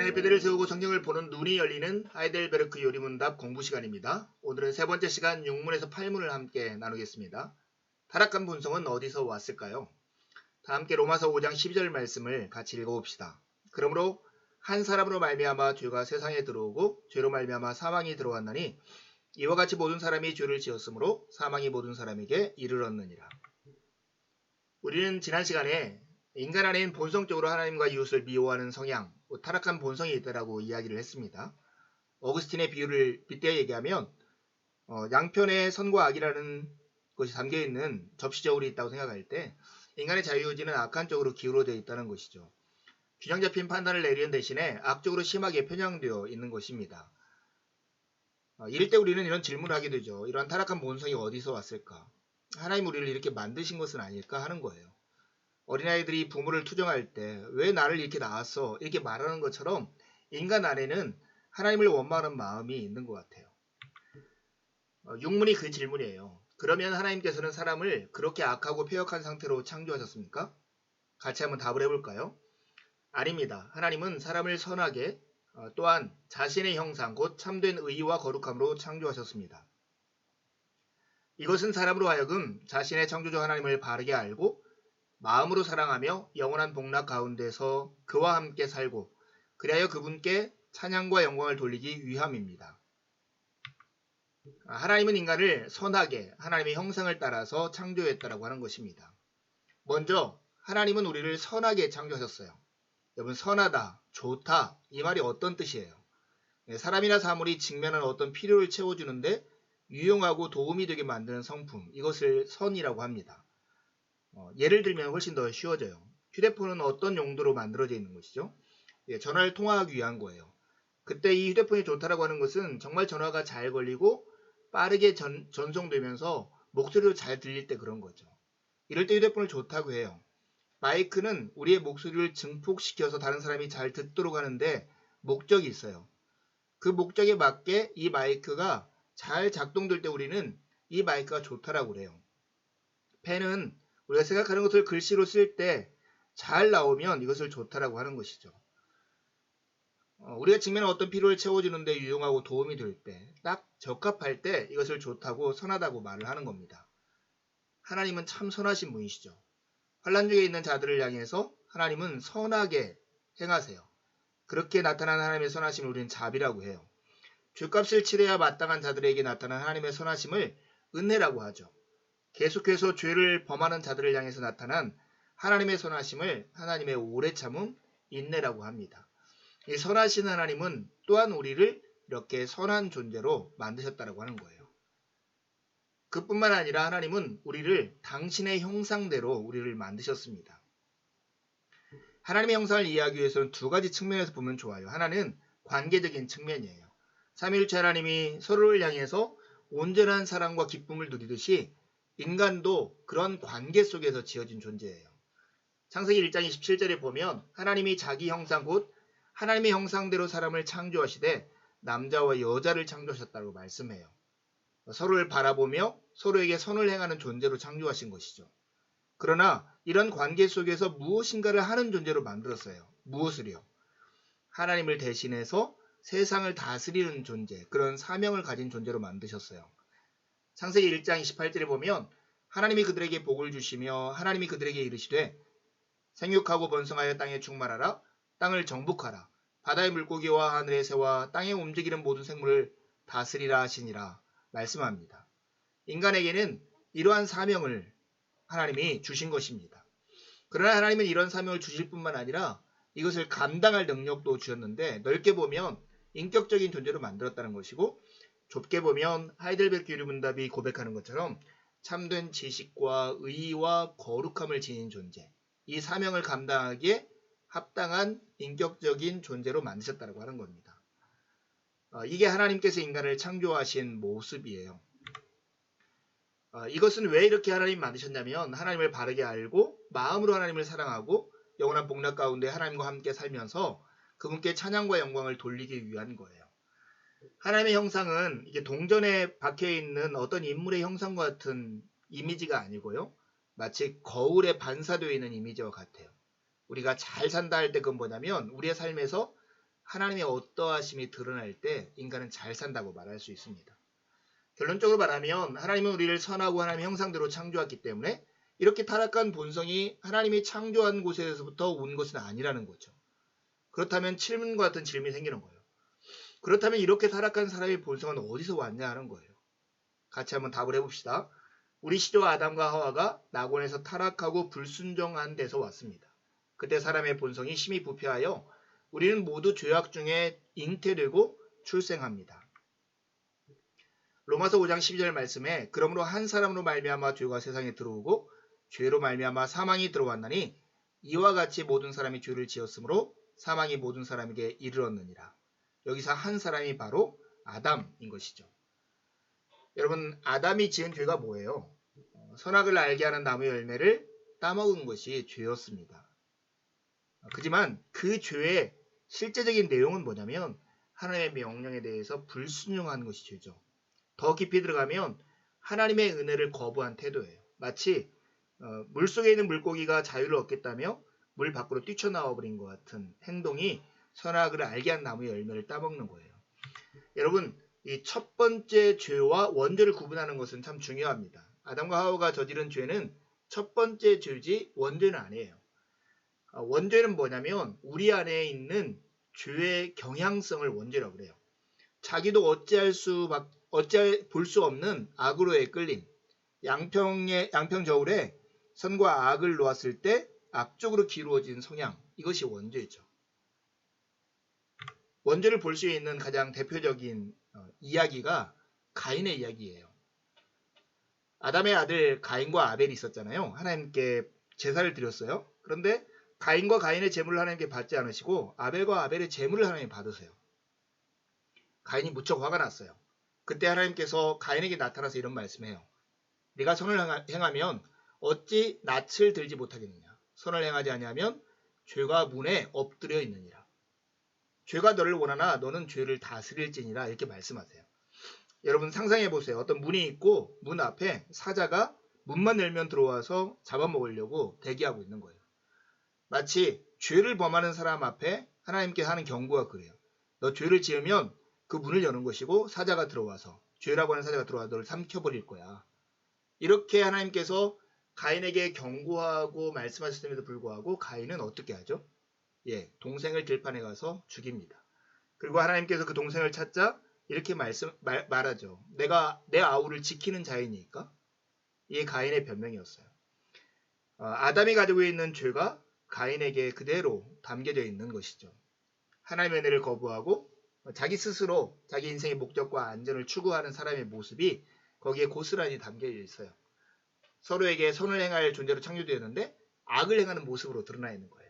헬피대를 세우고 성경을 보는 눈이 열리는 하이델베르크 요리문답 공부 시간입니다. 오늘은 세 번째 시간 6문에서 8문을 함께 나누겠습니다. 타락한 본성은 어디서 왔을까요? 다 함께 로마서 5장 12절 말씀을 같이 읽어봅시다. 그러므로 한 사람으로 말미암아 죄가 세상에 들어오고 죄로 말미암아 사망이 들어왔나니 이와 같이 모든 사람이 죄를 지었으므로 사망이 모든 사람에게 이르렀느니라. 우리는 지난 시간에 인간 안에는 본성적으로 하나님과 이웃을 미워하는 성향, 타락한 본성이 있다라고 이야기를 했습니다. 어거스틴의 비유를 빗대어 얘기하면 양편의 선과 악이라는 것이 담겨있는 접시저울이 있다고 생각할 때 인간의 자유의지는 악한 쪽으로 기울어져 있다는 것이죠. 균형 잡힌 판단을 내리는 대신에 악적으로 심하게 편향되어 있는 것입니다. 이럴 때 우리는 이런 질문을 하게 되죠. 이러한 타락한 본성이 어디서 왔을까? 하나님 우리를 이렇게 만드신 것은 아닐까 하는 거예요. 어린아이들이 부모를 투정할 때 왜 나를 이렇게 낳았어? 이렇게 말하는 것처럼 인간 안에는 하나님을 원망하는 마음이 있는 것 같아요. 육문이 그 질문이에요. 그러면 하나님께서는 사람을 그렇게 악하고 폐역한 상태로 창조하셨습니까? 같이 한번 답을 해볼까요? 아닙니다. 하나님은 사람을 선하게 또한 자신의 형상 곧 참된 의와 거룩함으로 창조하셨습니다. 이것은 사람으로 하여금 자신의 창조주 하나님을 바르게 알고 마음으로 사랑하며 영원한 복락 가운데서 그와 함께 살고 그리하여 그분께 찬양과 영광을 돌리기 위함입니다. 하나님은 인간을 선하게 하나님의 형상을 따라서 창조했다라고 하는 것입니다. 먼저 하나님은 우리를 선하게 창조하셨어요. 여러분 선하다, 좋다 이 말이 어떤 뜻이에요? 사람이나 사물이 직면한 어떤 필요를 채워주는데 유용하고 도움이 되게 만드는 성품 이것을 선이라고 합니다. 예를 들면 훨씬 더 쉬워져요. 휴대폰은 어떤 용도로 만들어져 있는 것이죠? 전화를 통화하기 위한 거예요. 그때 이 휴대폰이 좋다라고 하는 것은 정말 전화가 잘 걸리고 빠르게 전송되면서 목소리도 잘 들릴 때 그런 거죠. 이럴 때 휴대폰을 좋다고 해요. 마이크는 우리의 목소리를 증폭시켜서 다른 사람이 잘 듣도록 하는데 목적이 있어요. 그 목적에 맞게 이 마이크가 잘 작동될 때 우리는 이 마이크가 좋다라고 그래요. 펜은 우리가 생각하는 것을 글씨로 쓸 때 잘 나오면 이것을 좋다라고 하는 것이죠. 우리가 직면한 어떤 필요를 채워주는데 유용하고 도움이 될 때, 딱 적합할 때 이것을 좋다고 선하다고 말을 하는 겁니다. 하나님은 참 선하신 분이시죠. 환난 중에 있는 자들을 향해서 하나님은 선하게 행하세요. 그렇게 나타난 하나님의 선하심을 우리는 자비라고 해요. 죗값을 치러야 마땅한 자들에게 나타난 하나님의 선하심을 은혜라고 하죠. 계속해서 죄를 범하는 자들을 향해서 나타난 하나님의 선하심을 하나님의 오래 참음, 인내라고 합니다. 이 선하신 하나님은 또한 우리를 이렇게 선한 존재로 만드셨다고 하는 거예요. 그뿐만 아니라 하나님은 우리를 당신의 형상대로 우리를 만드셨습니다. 하나님의 형상을 이해하기 위해서는 두 가지 측면에서 보면 좋아요. 하나는 관계적인 측면이에요. 삼위일체 하나님이 서로를 향해서 온전한 사랑과 기쁨을 누리듯이 인간도 그런 관계 속에서 지어진 존재예요. 창세기 1장 27절에 보면 하나님이 자기 형상 곧 하나님의 형상대로 사람을 창조하시되 남자와 여자를 창조하셨다고 말씀해요. 서로를 바라보며 서로에게 선을 행하는 존재로 창조하신 것이죠. 그러나 이런 관계 속에서 무엇인가를 하는 존재로 만들었어요. 무엇을요? 하나님을 대신해서 세상을 다스리는 존재, 그런 사명을 가진 존재로 만드셨어요. 창세기 1장 28절에 보면 하나님이 그들에게 복을 주시며 하나님이 그들에게 이르시되 생육하고 번성하여 땅에 충만하라 땅을 정복하라 바다의 물고기와 하늘의 새와 땅에 움직이는 모든 생물을 다스리라 하시니라 말씀합니다. 인간에게는 이러한 사명을 하나님이 주신 것입니다. 그러나 하나님은 이런 사명을 주실 뿐만 아니라 이것을 감당할 능력도 주셨는데 넓게 보면 인격적인 존재로 만들었다는 것이고 좁게 보면 하이델베르크 요리문답이 고백하는 것처럼 참된 지식과 의와 거룩함을 지닌 존재, 이 사명을 감당하기에 합당한 인격적인 존재로 만드셨다고 하는 겁니다. 이게 하나님께서 인간을 창조하신 모습이에요. 이것은 왜 이렇게 하나님 만드셨냐면 하나님을 바르게 알고 마음으로 하나님을 사랑하고 영원한 복락 가운데 하나님과 함께 살면서 그분께 찬양과 영광을 돌리기 위한 거예요. 하나님의 형상은 이게 동전에 박혀있는 어떤 인물의 형상과 같은 이미지가 아니고요. 마치 거울에 반사되어 있는 이미지와 같아요. 우리가 잘 산다 할 때 그건 뭐냐면 우리의 삶에서 하나님의 어떠하심이 드러날 때 인간은 잘 산다고 말할 수 있습니다. 결론적으로 말하면 하나님은 우리를 선하고 하나님의 형상대로 창조했기 때문에 이렇게 타락한 본성이 하나님이 창조한 곳에서부터 온 것은 아니라는 거죠. 그렇다면 질문과 같은 질문이 생기는 거예요. 그렇다면 이렇게 타락한 사람의 본성은 어디서 왔냐 하는 거예요. 같이 한번 답을 해봅시다. 우리 시조 아담과 하와가 낙원에서 타락하고 불순종한 데서 왔습니다. 그때 사람의 본성이 심히 부패하여 우리는 모두 죄악 중에 잉태되고 출생합니다. 로마서 5장 12절 말씀에 그러므로 한 사람으로 말미암아 죄가 세상에 들어오고 죄로 말미암아 사망이 들어왔나니 이와 같이 모든 사람이 죄를 지었으므로 사망이 모든 사람에게 이르렀느니라. 여기서 한 사람이 바로 아담인 것이죠. 여러분, 아담이 지은 죄가 뭐예요? 선악을 알게 하는 나무의 열매를 따먹은 것이 죄였습니다. 하지만 그 죄의 실제적인 내용은 뭐냐면 하나님의 명령에 대해서 불순종한 것이 죄죠. 더 깊이 들어가면 하나님의 은혜를 거부한 태도예요. 마치 물속에 있는 물고기가 자유를 얻겠다며 물 밖으로 뛰쳐나와 버린 것 같은 행동이 선악을 알게 한 나무의 열매를 따먹는 거예요. 여러분, 이 첫 번째 죄와 원죄를 구분하는 것은 참 중요합니다. 아담과 하와가 저지른 죄는 첫 번째 죄지 원죄는 아니에요. 원죄는 뭐냐면 우리 안에 있는 죄의 경향성을 원죄라고 그래요. 자기도 어찌할 볼 수 없는 악으로의 끌림, 양평저울에 선과 악을 놓았을 때 악적으로 기루어진 성향, 이것이 원죄죠. 원죄를 볼 수 있는 가장 대표적인 이야기가 가인의 이야기예요. 아담의 아들 가인과 아벨이 있었잖아요. 하나님께 제사를 드렸어요. 그런데 가인과 가인의 제물을 하나님께 받지 않으시고 아벨과 아벨의 제물을 하나님 받으세요. 가인이 무척 화가 났어요. 그때 하나님께서 가인에게 나타나서 이런 말씀해요. 네가 선을 행하면 어찌 낯을 들지 못하겠느냐. 선을 행하지 아니하면 죄가 문에 엎드려 있느니라. 죄가 너를 원하나 너는 죄를 다스릴지니라 이렇게 말씀하세요. 여러분 상상해 보세요. 어떤 문이 있고 문 앞에 사자가 문만 열면 들어와서 잡아먹으려고 대기하고 있는 거예요. 마치 죄를 범하는 사람 앞에 하나님께 하는 경고가 그래요. 너 죄를 지으면 그 문을 여는 것이고 사자가 들어와서 죄라고 하는 사자가 들어와 너를 삼켜버릴 거야. 이렇게 하나님께서 가인에게 경고하고 말씀하셨음에도 불구하고 가인은 어떻게 하죠? 동생을 들판에 가서 죽입니다. 그리고 하나님께서 그 동생을 찾자 이렇게 말하죠. 내가 내 아우를 지키는 자이니까. 이게 가인의 변명이었어요. 아담이 가지고 있는 죄가 가인에게 그대로 담겨져 있는 것이죠. 하나님의 은혜를 거부하고 자기 스스로 자기 인생의 목적과 안전을 추구하는 사람의 모습이 거기에 고스란히 담겨져 있어요. 서로에게 선을 행할 존재로 창조되었는데 악을 행하는 모습으로 드러나 있는 거예요.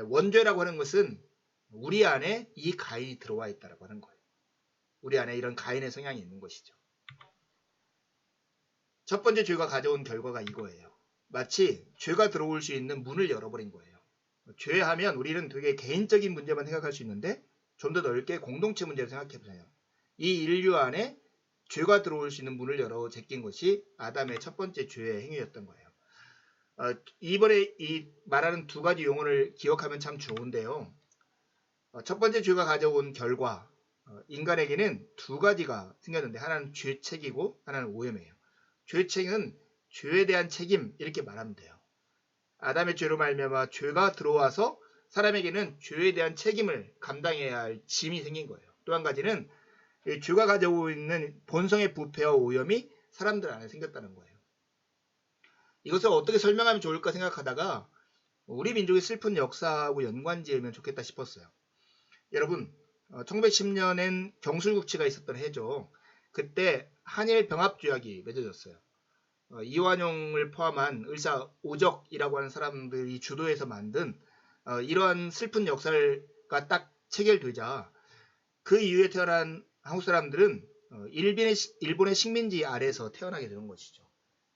원죄라고 하는 것은 우리 안에 이 가인이 들어와 있다고 하는 거예요. 우리 안에 이런 가인의 성향이 있는 것이죠. 첫 번째 죄가 가져온 결과가 이거예요. 마치 죄가 들어올 수 있는 문을 열어버린 거예요. 죄하면 우리는 되게 개인적인 문제만 생각할 수 있는데 좀 더 넓게 공동체 문제를 생각해보세요. 이 인류 안에 죄가 들어올 수 있는 문을 열어 제낀 것이 아담의 첫 번째 죄의 행위였던 거예요. 이번에 이 말하는 두 가지 용어를 기억하면 참 좋은데요. 첫 번째 죄가 가져온 결과, 인간에게는 두 가지가 생겼는데 하나는 죄책이고 하나는 오염이에요. 죄책은 죄에 대한 책임 이렇게 말하면 돼요. 아담의 죄로 말미암아 죄가 들어와서 사람에게는 죄에 대한 책임을 감당해야 할 짐이 생긴 거예요. 또 한 가지는 죄가 가지고 있는 본성의 부패와 오염이 사람들 안에 생겼다는 거예요. 이것을 어떻게 설명하면 좋을까 생각하다가 우리 민족의 슬픈 역사하고 연관지으면 좋겠다 싶었어요. 여러분, 1910년엔 경술국치가 있었던 해죠. 그때 한일 병합조약이 맺어졌어요. 이완용을 포함한 의사 오적이라고 하는 사람들이 주도해서 만든 이러한 슬픈 역사가 딱 체결되자 그 이후에 태어난 한국 사람들은 일본의 식민지 아래에서 태어나게 되는 것이죠.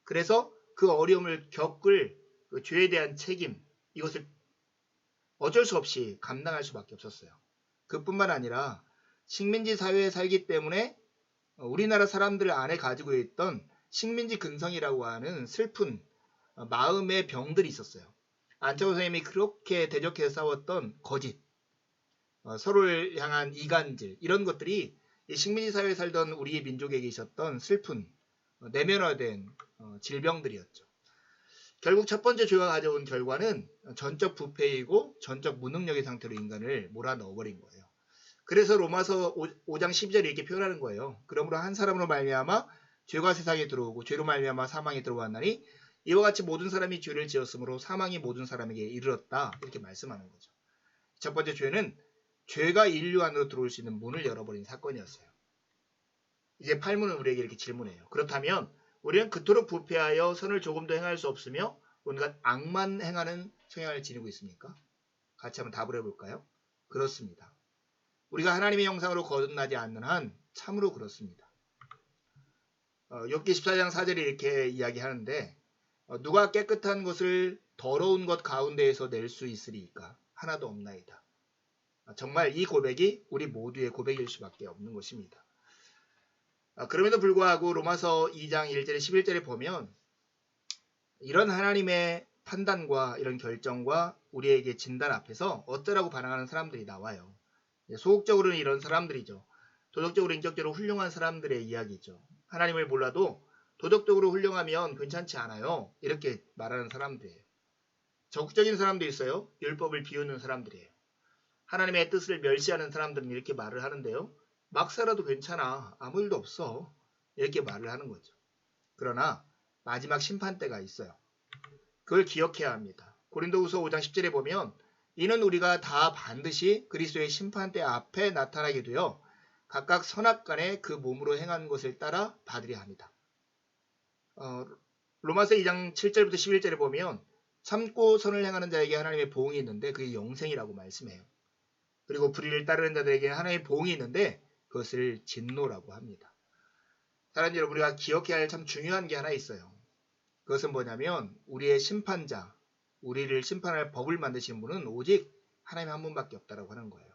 그래서 그 어려움을 겪을 그 죄에 대한 책임, 이것을 어쩔 수 없이 감당할 수밖에 없었어요. 그뿐만 아니라 식민지 사회에 살기 때문에 우리나라 사람들 안에 가지고 있던 식민지 근성이라고 하는 슬픈 마음의 병들이 있었어요. 안철호 선생님이 그렇게 대적해서 싸웠던 거짓, 서로를 향한 이간질 이런 것들이 이 식민지 사회에 살던 우리 민족에게 있었던 슬픈 내면화된 질병들이었죠. 결국 첫 번째 죄가 가져온 결과는 전적 부패이고 전적 무능력의 상태로 인간을 몰아넣어버린 거예요. 그래서 로마서 5장 12절에 이렇게 표현하는 거예요. 그러므로 한 사람으로 말미암아 죄가 세상에 들어오고 죄로 말미암아 사망이 들어왔나니 이와 같이 모든 사람이 죄를 지었으므로 사망이 모든 사람에게 이르렀다. 이렇게 말씀하는 거죠. 첫 번째 죄는 죄가 인류 안으로 들어올 수 있는 문을 열어버린 사건이었어요. 이제 팔문은 우리에게 이렇게 질문해요. 그렇다면 우리는 그토록 부패하여 선을 조금 더 행할 수 없으며 온갖 악만 행하는 성향을 지니고 있습니까? 같이 한번 답을 해볼까요? 그렇습니다. 우리가 하나님의 형상으로 거듭나지 않는 한 참으로 그렇습니다. 욥기 14장 4절에 이렇게 이야기하는데 누가 깨끗한 것을 더러운 것 가운데에서 낼 수 있으리이까? 하나도 없나이다. 정말 이 고백이 우리 모두의 고백일 수밖에 없는 것입니다. 그럼에도 불구하고 로마서 2장 1절에 11절에 보면 이런 하나님의 판단과 이런 결정과 우리에게 진단 앞에서 어쩌라고 반항하는 사람들이 나와요. 소극적으로는 이런 사람들이죠. 도덕적으로 인격적으로 훌륭한 사람들의 이야기죠. 하나님을 몰라도 도덕적으로 훌륭하면 괜찮지 않아요. 이렇게 말하는 사람들이에요. 적극적인 사람도 있어요. 율법을 비우는 사람들이에요. 하나님의 뜻을 멸시하는 사람들은 이렇게 말을 하는데요. 막 살아도 괜찮아. 아무 일도 없어. 이렇게 말을 하는 거죠. 그러나 마지막 심판대가 있어요. 그걸 기억해야 합니다. 고린도후서 5장 10절에 보면 이는 우리가 다 반드시 그리스도의 심판대 앞에 나타나게 되어 각각 선악간에 그 몸으로 행한 것을 따라 받으려 합니다. 로마서 2장 7절부터 11절에 보면 참고 선을 행하는 자에게 하나님의 보응이 있는데 그게 영생이라고 말씀해요. 그리고 불의를 따르는 자들에게 하나님의 보응이 있는데 그것을 진노라고 합니다. 사랑하는 여러분, 우리가 기억해야 할 참 중요한 게 하나 있어요. 그것은 뭐냐면 우리의 심판자, 우리를 심판할 법을 만드신 분은 오직 하나님 한 분밖에 없다라고 하는 거예요.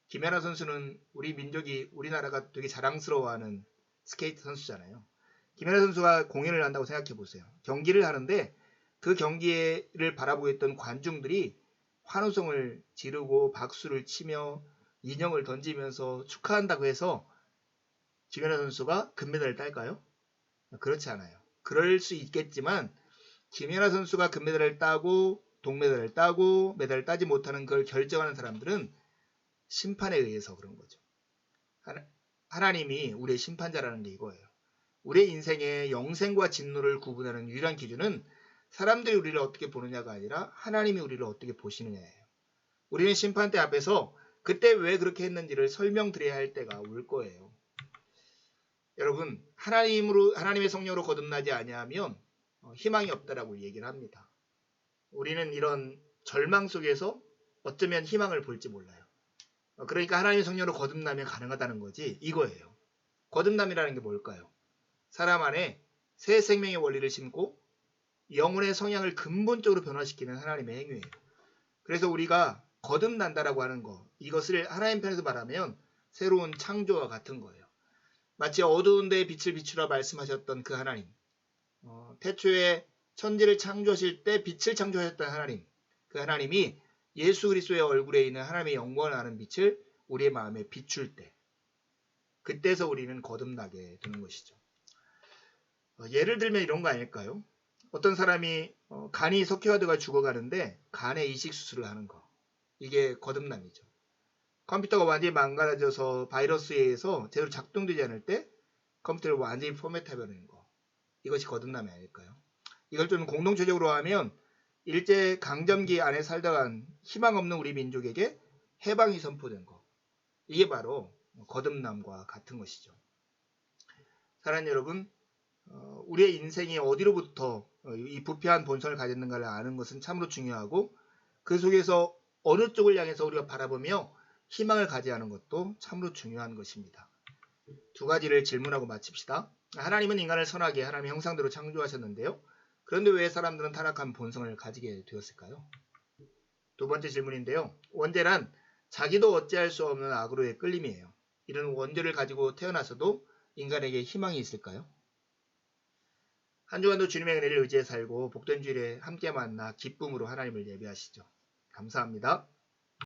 김연아 선수는 우리 민족이, 우리나라가 되게 자랑스러워하는 스케이트 선수잖아요. 김연아 선수가 공연을 한다고 생각해 보세요. 경기를 하는데 그 경기를 바라보고 있던 관중들이 환호성을 지르고 박수를 치며 인형을 던지면서 축하한다고 해서 김연아 선수가 금메달을 딸까요? 그렇지 않아요. 그럴 수 있겠지만 김연아 선수가 금메달을 따고 동메달을 따고 메달을 따지 못하는 걸 결정하는 사람들은 심판에 의해서 그런 거죠. 하나님이 우리의 심판자라는 게 이거예요. 우리의 인생의 영생과 진노를 구분하는 유일한 기준은 사람들이 우리를 어떻게 보느냐가 아니라 하나님이 우리를 어떻게 보시느냐예요. 우리는 심판대 앞에서 그때 왜 그렇게 했는지를 설명드려야 할 때가 올 거예요. 여러분, 하나님의 성령으로 거듭나지 아니하면 희망이 없다라고 얘기를 합니다. 우리는 이런 절망 속에서 어쩌면 희망을 볼지 몰라요. 그러니까 하나님의 성령으로 거듭나면 가능하다는 거지 이거예요. 거듭남이라는 게 뭘까요? 사람 안에 새 생명의 원리를 심고 영혼의 성향을 근본적으로 변화시키는 하나님의 행위예요. 그래서 우리가 거듭난다라고 하는 거, 이것을 하나님 편에서 말하면 새로운 창조와 같은 거예요. 마치 어두운 데에 빛을 비추라 말씀하셨던 그 하나님, 태초에 천지를 창조하실 때 빛을 창조하셨던 하나님, 그 하나님이 예수 그리스도의 얼굴에 있는 하나님의 영광을 아는 빛을 우리의 마음에 비출 때, 그때서 우리는 거듭나게 되는 것이죠. 예를 들면 이런 거 아닐까요? 어떤 사람이 간이 석회화돼가 죽어가는데 간에 이식 수술을 하는 거, 이게 거듭남이죠. 컴퓨터가 완전히 망가져서 바이러스에 의해서 제대로 작동되지 않을 때 컴퓨터를 완전히 포맷해버리는 거, 이것이 거듭남이 아닐까요? 이걸 좀 공동체적으로 하면 일제 강점기 안에 살다간 희망 없는 우리 민족에게 해방이 선포된 거, 이게 바로 거듭남과 같은 것이죠. 사랑하는 여러분, 우리의 인생이 어디로부터 이 부패한 본성을 가졌는가를 아는 것은 참으로 중요하고 그 속에서 어느 쪽을 향해서 우리가 바라보며 희망을 가져야 하는 것도 참으로 중요한 것입니다. 두 가지를 질문하고 마칩시다. 하나님은 인간을 선하게 하나님의 형상대로 창조하셨는데요. 그런데 왜 사람들은 타락한 본성을 가지게 되었을까요? 두 번째 질문인데요. 원죄란 자기도 어찌할 수 없는 악으로의 끌림이에요. 이런 원죄를 가지고 태어나서도 인간에게 희망이 있을까요? 한 주간도 주님의 은혜를 의지해 살고 복된 주일에 함께 만나 기쁨으로 하나님을 예배하시죠. 감사합니다.